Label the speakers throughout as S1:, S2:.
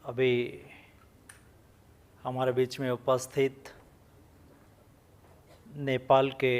S1: अभी हमारे बीच में उपस्थित नेपाल के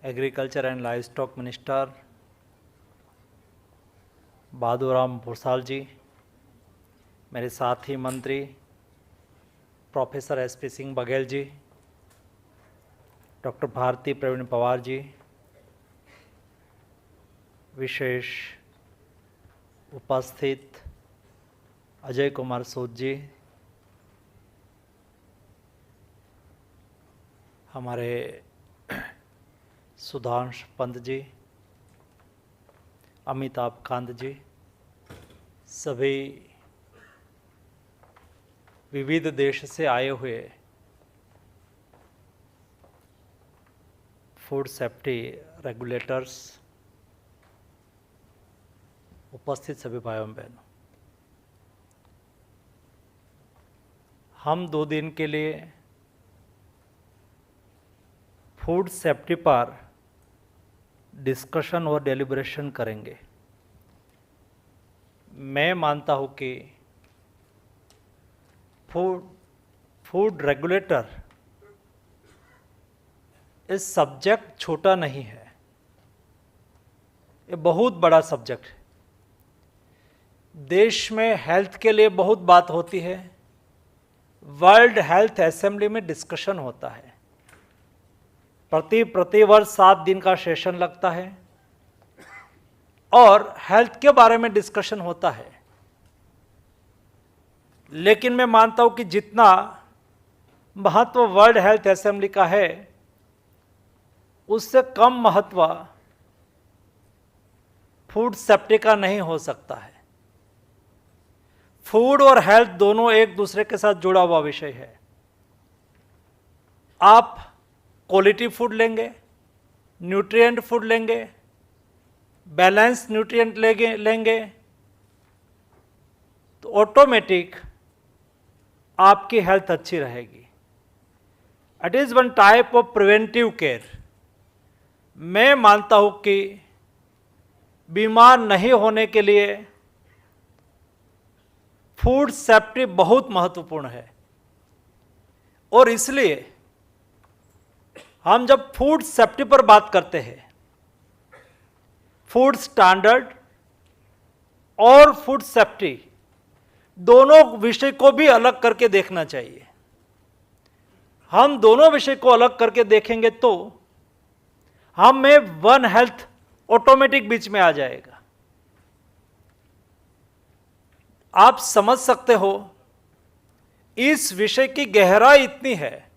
S1: agriculture and livestock minister Baduram Bhusal ji, मेरे साथी मंत्री professor SP Singh Baghel ji, doctor Bharati Praveen Pawar ji, विशेष उपस्थित अजय कुमार सूद जी, हमारे सुधांश पंत जी, अमिताभ कांत जी, सभी विविध देश से आए हुए फूड सेफ्टी रेगुलेटर्स, उपस्थित सभी भाइयों बहनों, हम 2 दिन के लिए फूड सेफ्टी पर डिस्कशन और डेलिब्रेशन करेंगे। मैं मानता हूं कि फूड रेगुलेटर इस सब्जेक्ट छोटा नहीं है, ये बहुत बड़ा सब्जेक्ट है। देश में हेल्थ के लिए बहुत बात होती है, वर्ल्ड हेल्थ असेंबली में डिस्कशन होता है, प्रति वर्ष 7 दिन का सेशन लगता है और हेल्थ के बारे में डिस्कशन होता है। लेकिन मैं मानता हूं कि जितना महत्व वर्ल्ड हेल्थ असेंबली का है, उससे कम महत्व फूड सेफ्टी का नहीं हो सकता है। फूड और हेल्थ दोनों एक दूसरे के साथ जुड़ा हुआ विषय है। आप क्वालिटी फूड लेंगे, न्यूट्रिएंट फूड लेंगे, बैलेंस न्यूट्रिएंट लेंगे तो ऑटोमेटिक आपकी हेल्थ अच्छी रहेगी। It is one type of preventive care. मैं मानता हूं कि बीमार नहीं होने के लिए फूड सेफ्टी बहुत महत्वपूर्ण है और इसलिए हम जब फूड सेफ्टी पर बात करते हैं, फूड स्टैंडर्ड और फूड सेफ्टी दोनों विषय को भी अलग करके देखना चाहिए। हम दोनों विषय को अलग करके देखेंगे तो हमें वन हेल्थ ऑटोमेटिक बीच में आ जाएगा। आप समझ सकते हो इस विषय की गहराई इतनी है,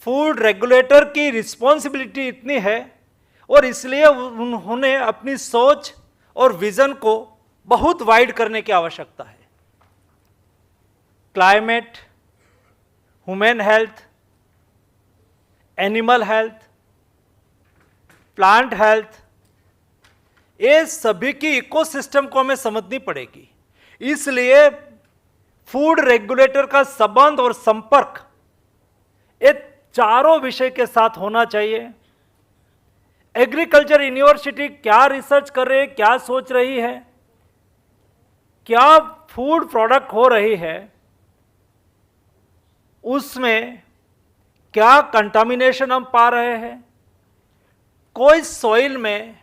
S1: फूड रेगुलेटर की रिस्पॉन्सिबिलिटी इतनी है और इसलिए उन्होंने अपनी सोच और विजन को बहुत वाइड करने की आवश्यकता है। Climate, human health, animal health, plant health, ये सभी की इकोसिस्टम को हमें समझनी पड़ेगी। इसलिए फूड रेगुलेटर का संबंध और संपर्क ये चारों विषय के साथ होना चाहिए। एग्रीकल्चर यूनिवर्सिटी क्या रिसर्च कर रही है, क्या सोच रही है, क्या फूड प्रोडक्ट हो रही है, उसमें क्या कंटामिनेशन हम पा रहे हैं, कोई सॉइल में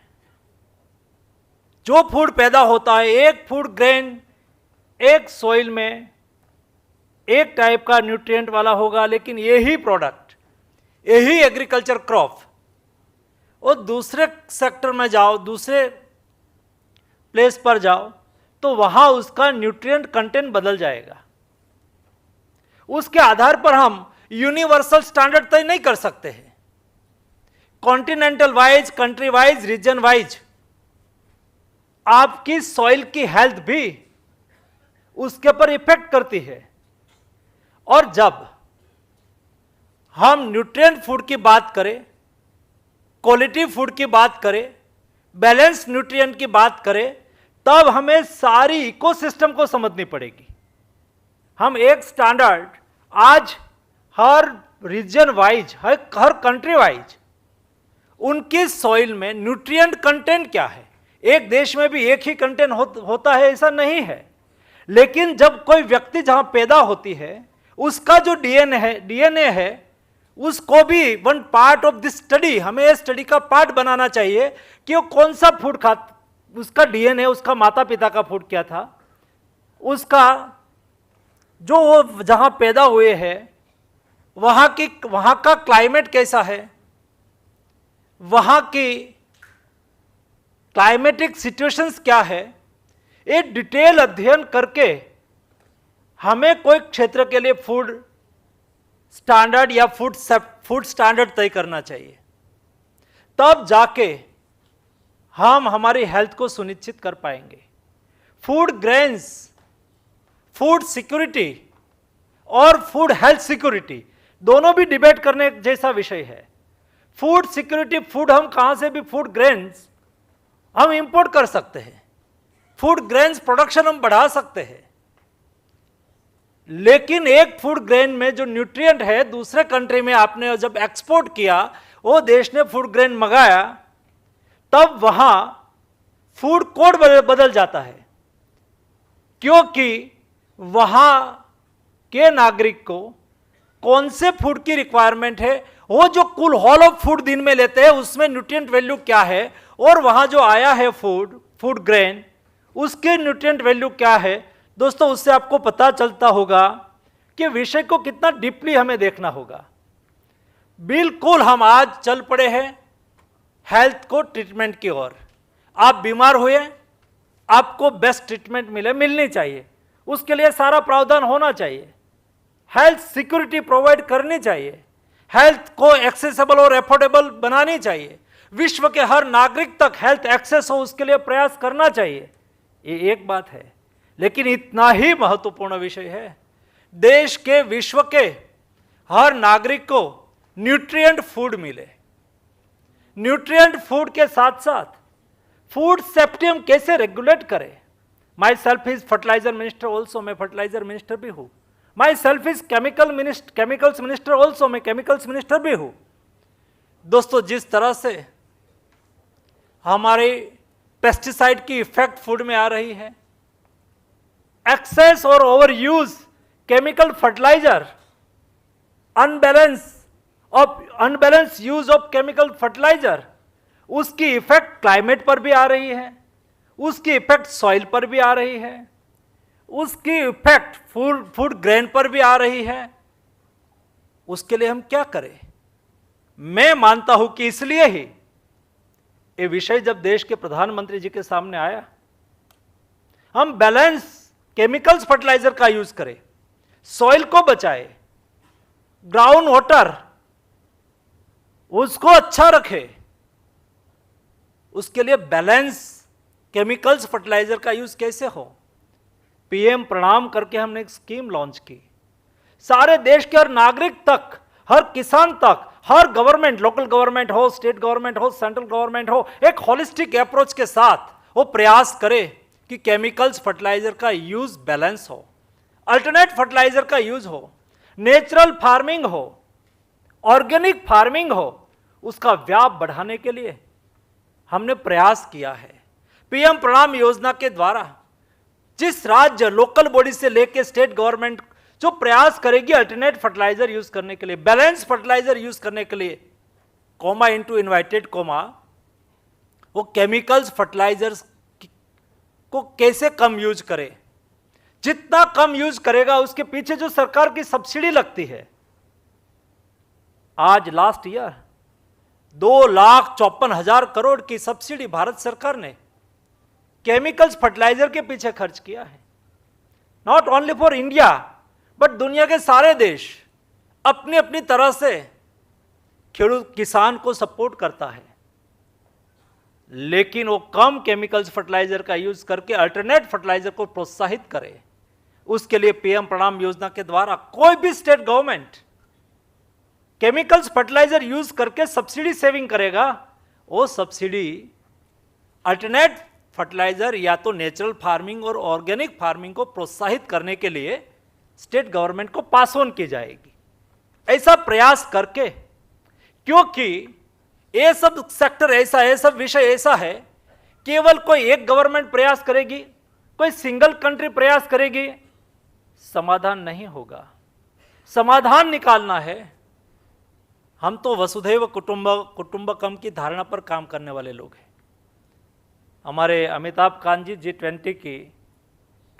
S1: जो फूड पैदा होता है, एक फूड ग्रेन एक सॉइल में एक टाइप का न्यूट्रिएंट वाला होगा, लेकिन यही प्रोडक्ट, यही एग्रीकल्चर क्रॉप और दूसरे सेक्टर में जाओ, दूसरे प्लेस पर जाओ तो वहां उसका न्यूट्रिएंट कंटेंट बदल जाएगा। उसके आधार पर हम यूनिवर्सल स्टैंडर्ड तय नहीं कर सकते हैं। Continental wise, country wise, region wise आपकी सॉइल की हेल्थ भी उसके पर इफेक्ट करती है। और जब हम न्यूट्रिएंट फूड की बात करें, क्वालिटी फूड की बात करें, बैलेंस न्यूट्रिएंट की बात करें, तब हमें सारी इकोसिस्टम को समझनी पड़ेगी। हम एक स्टैंडर्ड आज हर रीजन वाइज, हर कंट्री वाइज उनकी सॉइल में न्यूट्रिएंट कंटेंट क्या है, एक देश में भी एक ही कंटेंट होता है ऐसा नहीं है, लेकिन जब कोई व्यक्ति जहां पैदा होती है, उसका जो डीएनए है, उसको भी one part of this study, हमें स्टडी का पार्ट बनाना चाहिए कि वो कौन सा फूड खा, उसका डीएनए, उसका माता पिता का फूड क्या था, उसका जो वो जहां पैदा हुए हैं वहां का क्लाइमेट कैसा है, वहां की क्लाइमेटिक सिचुएशंस क्या है, एक डिटेल अध्ययन करके हमें कोई क्षेत्र के लिए फूड स्टैंडर्ड या फूड स्टैंडर्ड तय करना चाहिए। तब जाके हम हमारी हेल्थ को सुनिश्चित कर पाएंगे। फूड ग्रेन्स, फूड सिक्योरिटी और फूड हेल्थ सिक्योरिटी दोनों भी डिबेट करने जैसा विषय है। फूड सिक्योरिटी, फूड हम कहां से भी फूड ग्रेन्स हम इंपोर्ट कर सकते हैं, फूड ग्रेन्स प्रोडक्शन हम बढ़ा सकते हैं, लेकिन एक फूड ग्रेन में जो न्यूट्रिएंट है, दूसरे कंट्री में आपने जब एक्सपोर्ट किया, वो देश ने फूड ग्रेन मंगाया, तब वहां फूड कोड बदल जाता है, क्योंकि वहां के नागरिक को कौन से फूड की रिक्वायरमेंट है, वो जो कुल होल ऑफ फूड दिन में लेते हैं उसमें न्यूट्रिएंट वैल्यू क्या है, और वहां जो आया है फूड ग्रेन, उसके न्यूट्रिएंट वैल्यू क्या है। दोस्तों, उससे आपको पता चलता होगा कि विषय को कितना डीपली हमें देखना होगा। बिल्कुल हम आज चल पड़े हैं हेल्थ को ट्रीटमेंट की ओर। आप बीमार हुए, आपको बेस्ट ट्रीटमेंट मिलनी चाहिए, उसके लिए सारा प्रावधान होना चाहिए, हेल्थ सिक्योरिटी प्रोवाइड करनी चाहिए, हेल्थ को एक्सेसिबल और एफोर्डेबल बनानी चाहिए, विश्व के हर नागरिक तक हेल्थ एक्सेस हो उसके लिए प्रयास करना चाहिए। ये एक बात है, लेकिन इतना ही महत्वपूर्ण विषय है, देश के, विश्व के हर नागरिक को न्यूट्रिएंट फूड मिले। न्यूट्रिएंट फूड के साथ साथ फूड सेफ्टी हम कैसे रेगुलेट करें। Myself is fertiliser minister also, मैं फर्टिलाइजर मिनिस्टर भी हूं। Myself is chemicals minister also, मैं केमिकल्स मिनिस्टर भी हूं। दोस्तों, जिस तरह से हमारे पेस्टिसाइड की इफेक्ट फूड में आ रही है, एक्सेस और over use chemical fertiliser, unbalance use of chemical fertiliser, उसकी इफेक्ट क्लाइमेट पर भी आ रही है, उसकी इफेक्ट सॉइल पर भी आ रही है, उसकी इफेक्ट फूड ग्रेन पर भी आ रही है। उसके लिए हम क्या करें। मैं मानता हूं कि इसलिए ही ये विषय जब देश के प्रधानमंत्री जी के सामने आया, हम बैलेंस केमिकल्स फर्टिलाइजर का यूज करें, सॉइल को बचाए, ग्राउंड वाटर उसको अच्छा रखे, उसके लिए बैलेंस केमिकल्स फर्टिलाइजर का यूज कैसे हो। पीएम प्रणाम करके हमने एक स्कीम लॉन्च की, सारे देश के हर नागरिक तक, हर किसान तक, हर गवर्नमेंट, लोकल गवर्नमेंट हो, स्टेट गवर्नमेंट हो, सेंट्रल गवर्नमेंट हो, एक होलिस्टिक अप्रोच के साथ वो प्रयास करे कि केमिकल्स फर्टिलाइजर का यूज बैलेंस हो, अल्टरनेट फर्टिलाइजर का यूज हो, नेचुरल फार्मिंग हो, ऑर्गेनिक फार्मिंग हो, उसका व्याप बढ़ाने के लिए हमने प्रयास किया है। पीएम प्रणाम योजना के द्वारा जिस राज्य, लोकल बॉडी से लेकर स्टेट गवर्नमेंट जो प्रयास करेगी अल्टरनेट फर्टिलाइजर यूज करने के लिए, बैलेंस फर्टिलाइजर यूज करने के लिए, कॉमा इनटू इनवाइटेड कॉमा, वो केमिकल्स फर्टिलाइजर्स को कैसे कम यूज करे। जितना कम यूज करेगा उसके पीछे जो सरकार की सब्सिडी लगती है, आज लास्ट ईयर 2,54,000 करोड़ की सब्सिडी भारत सरकार ने केमिकल्स फर्टिलाइजर के पीछे खर्च किया है। Not only for India but दुनिया के सारे देश अपनी अपनी तरह से किसान को सपोर्ट करता है, लेकिन वो कम केमिकल्स फर्टिलाइजर का यूज करके अल्टरनेट फर्टिलाइजर को प्रोत्साहित करे। उसके लिए पीएम प्रणाम योजना के द्वारा कोई भी state government chemicals fertiliser use करके सब्सिडी सेविंग करेगा, वो सब्सिडी अल्टरनेट फर्टिलाइजर या तो नेचुरल फार्मिंग और ऑर्गेनिक फार्मिंग को प्रोत्साहित करने के लिए स्टेट गवर्नमेंट को पास ऑन की जाएगी। ऐसा प्रयास करके, क्योंकि ये सब सेक्टर ऐसा है, सब विषय ऐसा है, केवल कोई एक गवर्नमेंट प्रयास करेगी कोई सिंगल कंट्री प्रयास करेगी, समाधान नहीं होगा। समाधान निकालना है। हम तो वसुधैव कुटुंबकम की धारणा पर काम करने वाले लोग हैं। हमारे अमिताभ कांत जी G20 की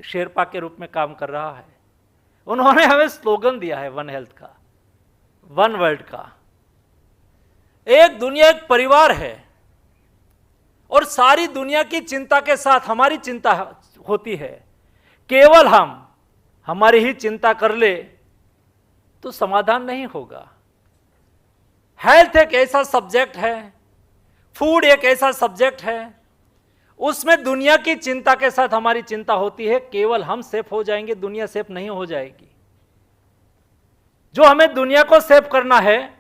S1: शेरपा के रूप में काम कर रहा है। उन्होंने हमें स्लोगन दिया है वन हेल्थ का, वन वर्ल्ड का। एक दुनिया एक परिवार है और सारी दुनिया की चिंता के साथ हमारी चिंता होती है। केवल हम हमारी ही चिंता कर ले तो समाधान नहीं होगा। हेल्थ एक ऐसा सब्जेक्ट है, फूड एक ऐसा सब्जेक्ट है, उसमें दुनिया की चिंता के साथ हमारी चिंता होती है। केवल हम सेफ हो जाएंगे, दुनिया सेफ नहीं हो जाएगी। जो हमें दुनिया को सेफ करना है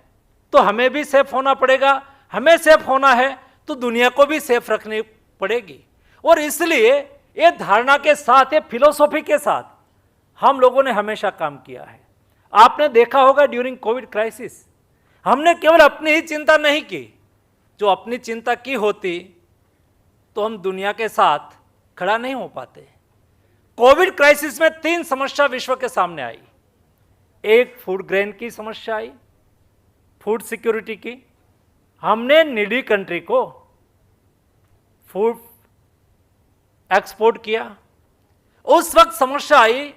S1: तो हमें भी सेफ होना पड़ेगा। हमें सेफ होना है तो दुनिया को भी सेफ रखनी पड़ेगी। और इसलिए ये धारणा के साथ, ये फिलोसॉफी के साथ हम लोगों ने हमेशा काम किया है। आपने देखा होगा ड्यूरिंग कोविड क्राइसिस हमने केवल अपनी ही चिंता नहीं की। जो अपनी चिंता की होती तो हम दुनिया के साथ खड़ा नहीं हो पाते। कोविड क्राइसिस में 3 समस्या विश्व के सामने आई। एक फूड ग्रेन की समस्या आई, फूड सिक्योरिटी की। हमने नीडी कंट्री को फूड एक्सपोर्ट किया। उस वक्त समस्या आई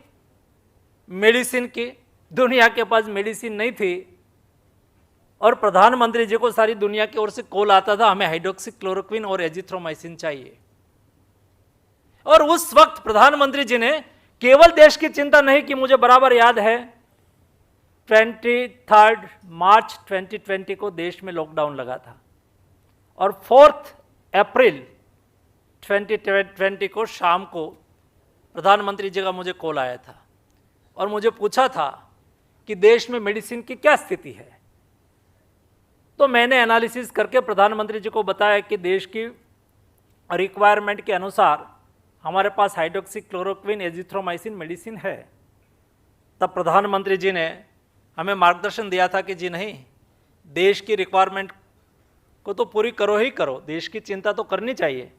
S1: मेडिसिन की। दुनिया के पास मेडिसिन नहीं थी और प्रधानमंत्री जी को सारी दुनिया की ओर से कॉल आता था, हमें हाइड्रोक्सीक्लोरोक्विन और एजिथ्रोमाइसिन चाहिए। और उस वक्त प्रधानमंत्री जी ने केवल देश की चिंता नहीं की। मुझे बराबर याद है 23 मार्च 2020 को देश में लॉकडाउन लगा था और 4 अप्रैल 2020 को शाम को प्रधानमंत्री जी का मुझे कॉल आया था और मुझे पूछा था कि देश में मेडिसिन की क्या स्थिति है। तो मैंने एनालिसिस करके प्रधानमंत्री जी को बताया कि देश की रिक्वायरमेंट के अनुसार हमारे पास हाइड्रोक्सीक्लोरोक्विन एजिथ्रोमाइसिन मेडिसिन है। तब प्रधानमंत्री जी ने हमें मार्गदर्शन दिया था कि जी नहीं, देश की रिक्वायरमेंट को तो पूरी करो ही करो, देश की चिंता तो करनी चाहिए,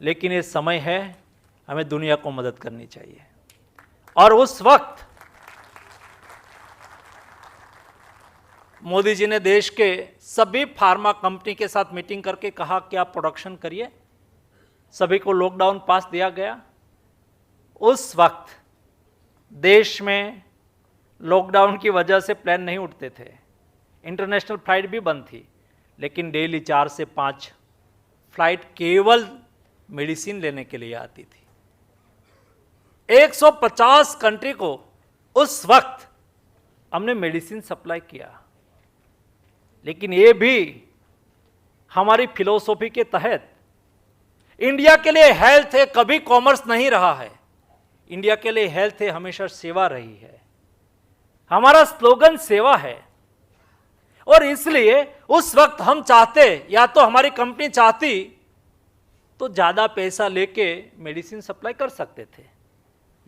S1: लेकिन ये समय है हमें दुनिया को मदद करनी चाहिए। और उस वक्त मोदी जी ने देश के सभी फार्मा कंपनी के साथ मीटिंग करके कहा कि आप प्रोडक्शन करिए। सभी को लॉकडाउन पास दिया गया। उस वक्त देश में लॉकडाउन की वजह से प्लेन नहीं उड़ते थे, इंटरनेशनल फ्लाइट भी बंद थी, लेकिन डेली 4 से 5 फ्लाइट केवल मेडिसिन लेने के लिए आती थी। 150 कंट्री को उस वक्त हमने मेडिसिन सप्लाई किया। लेकिन ये भी हमारी फिलोसॉफी के तहत इंडिया के लिए हेल्थ है कभी कॉमर्स नहीं रहा है। इंडिया के लिए हेल्थ है हमेशा सेवा रही है। हमारा स्लोगन सेवा है। और इसलिए उस वक्त हम चाहते, या तो हमारी कंपनी चाहती तो ज्यादा पैसा लेके मेडिसिन सप्लाई कर सकते थे,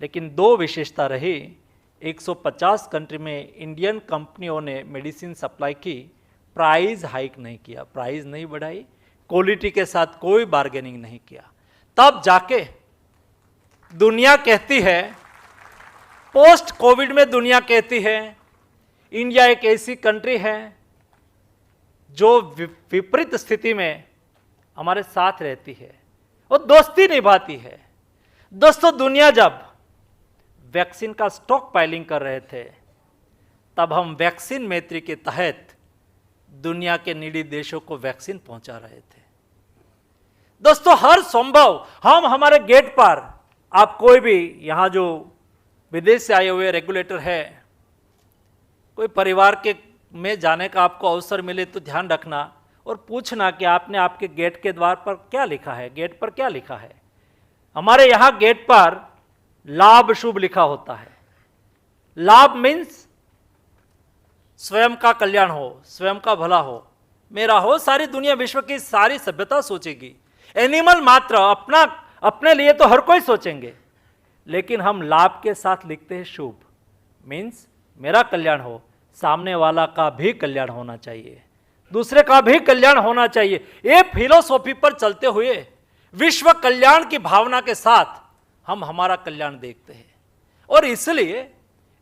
S1: लेकिन 2 विशेषता रही। 150 कंट्री में इंडियन कंपनियों ने मेडिसिन सप्लाई की, प्राइस हाइक नहीं किया, प्राइस नहीं बढ़ाई, क्वालिटी के साथ कोई बार्गेनिंग नहीं किया। तब जाके दुनिया कहती है, पोस्ट कोविड में दुनिया कहती है इंडिया एक ऐसी कंट्री है जो विपरीत स्थिति में हमारे साथ रहती है और दोस्ती निभाती है। दोस्तों, दुनिया जब वैक्सीन का स्टॉक पाइलिंग कर रहे थे तब हम वैक्सीन मैत्री के तहत दुनिया के नीडी देशों को वैक्सीन पहुंचा रहे थे। दोस्तों, हर संभव हम हमारे गेट पर, आप कोई भी यहां जो विदेश से आए हुए रेगुलेटर है, कोई परिवार के में जाने का आपको अवसर मिले तो ध्यान रखना और पूछना कि आपने आपके गेट के द्वार पर क्या लिखा है, गेट पर क्या लिखा है। हमारे यहां गेट पर लाभ शुभ लिखा होता है। लाभ मीन्स स्वयं का कल्याण हो, स्वयं का भला हो, मेरा हो, सारी दुनिया विश्व की सारी सभ्यता सोचेगी। एनिमल मात्र अपने लिए तो हर कोई सोचेंगे, लेकिन हम लाभ के साथ लिखते हैं शुभ, मीन्स मेरा कल्याण हो, सामने वाला का भी कल्याण होना चाहिए, दूसरे का भी कल्याण होना चाहिए। ये फिलोसॉफी पर चलते हुए विश्व कल्याण की भावना के साथ हम हमारा कल्याण देखते हैं। और इसलिए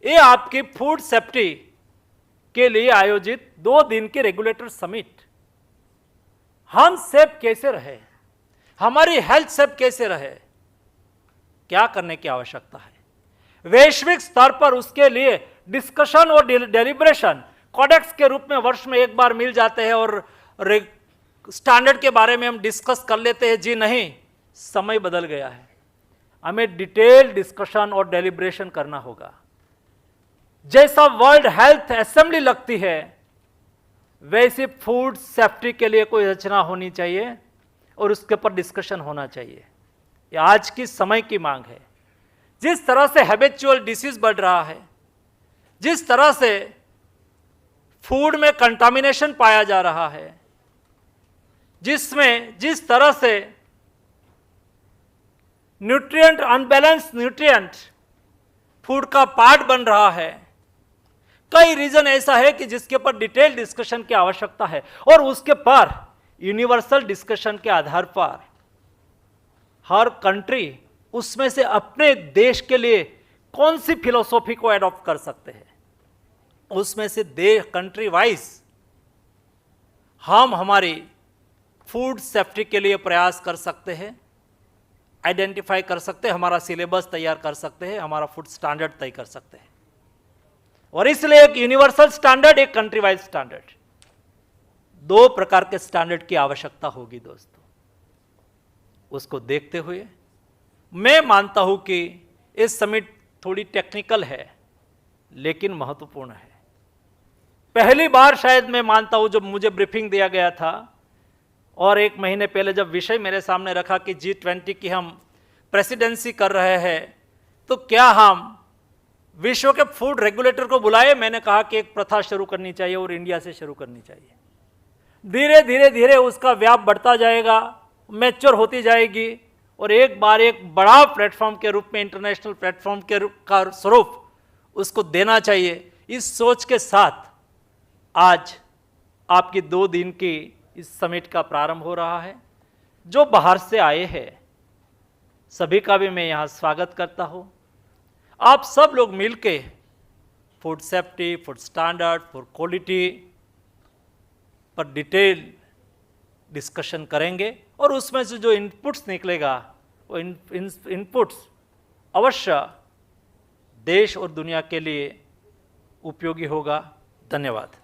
S1: ये आपकी फूड सेफ्टी के लिए आयोजित 2 दिन की रेगुलेटर समिट, हम सेफ कैसे रहे, हमारी हेल्थ सेफ कैसे रहे, क्या करने की आवश्यकता है, वैश्विक स्तर पर उसके लिए डिस्कशन और डेलिब्रेशन कोडेक्स के रूप में वर्ष में एक बार मिल जाते हैं और स्टैंडर्ड के बारे में हम डिस्कस कर लेते हैं। जी नहीं, समय बदल गया है, हमें डिटेल डिस्कशन और डेलिब्रेशन करना होगा। जैसा वर्ल्ड हेल्थ असेंबली लगती है वैसे फूड सेफ्टी के लिए कोई रचना होनी चाहिए और उसके ऊपर डिस्कशन होना चाहिए। ये आज की समय की मांग है। जिस तरह से हैबिचुअल डिसीज बढ़ रहा है, जिस तरह से फूड में कंटामिनेशन पाया जा रहा है, जिस तरह से न्यूट्रिएंट अनबैलेंस न्यूट्रिएंट फूड का पार्ट बन रहा है, कई रीजन ऐसा है कि जिसके ऊपर डिटेल डिस्कशन की आवश्यकता है और उसके पर यूनिवर्सल डिस्कशन के आधार पर हर कंट्री उसमें से अपने देश के लिए कौन सी फिलोसॉफी को एडॉप्ट कर सकते हैं, उसमें से देश कंट्री वाइज हम हमारी फूड सेफ्टी के लिए प्रयास कर सकते हैं, आइडेंटिफाई कर सकते हैं, हमारा सिलेबस तैयार कर सकते हैं, हमारा फूड स्टैंडर्ड तय कर सकते हैं। और इसलिए एक यूनिवर्सल स्टैंडर्ड, एक कंट्री वाइज स्टैंडर्ड, 2 प्रकार के स्टैंडर्ड की आवश्यकता होगी दोस्तों। उसको देखते हुए मैं मानता हूं कि इस समिट थोड़ी टेक्निकल है लेकिन महत्वपूर्ण है। पहली बार शायद मैं मानता हूं जब मुझे ब्रीफिंग दिया गया था और 1 महीने पहले जब विषय मेरे सामने रखा कि G20 की हम प्रेसिडेंसी कर रहे हैं तो क्या हम विश्व के फूड रेगुलेटर को बुलाए। मैंने कहा कि एक प्रथा शुरू करनी चाहिए और इंडिया से शुरू करनी चाहिए। धीरे धीरे धीरे उसका व्याप बढ़ता जाएगा, मैच्योर होती जाएगी और एक बार एक बड़ा प्लेटफॉर्म के रूप में, इंटरनेशनल प्लेटफॉर्म के का स्वरूप उसको देना चाहिए। इस सोच के साथ आज आपकी 2 दिन की इस समिट का प्रारंभ हो रहा है। जो बाहर से आए हैं सभी का भी मैं यहाँ स्वागत करता हूँ। आप सब लोग मिलके food safety, food standard, food quality पर डिटेल डिस्कशन करेंगे और उसमें से जो इनपुट्स निकलेगा वो इनपुट्स अवश्य देश और दुनिया के लिए उपयोगी होगा। धन्यवाद।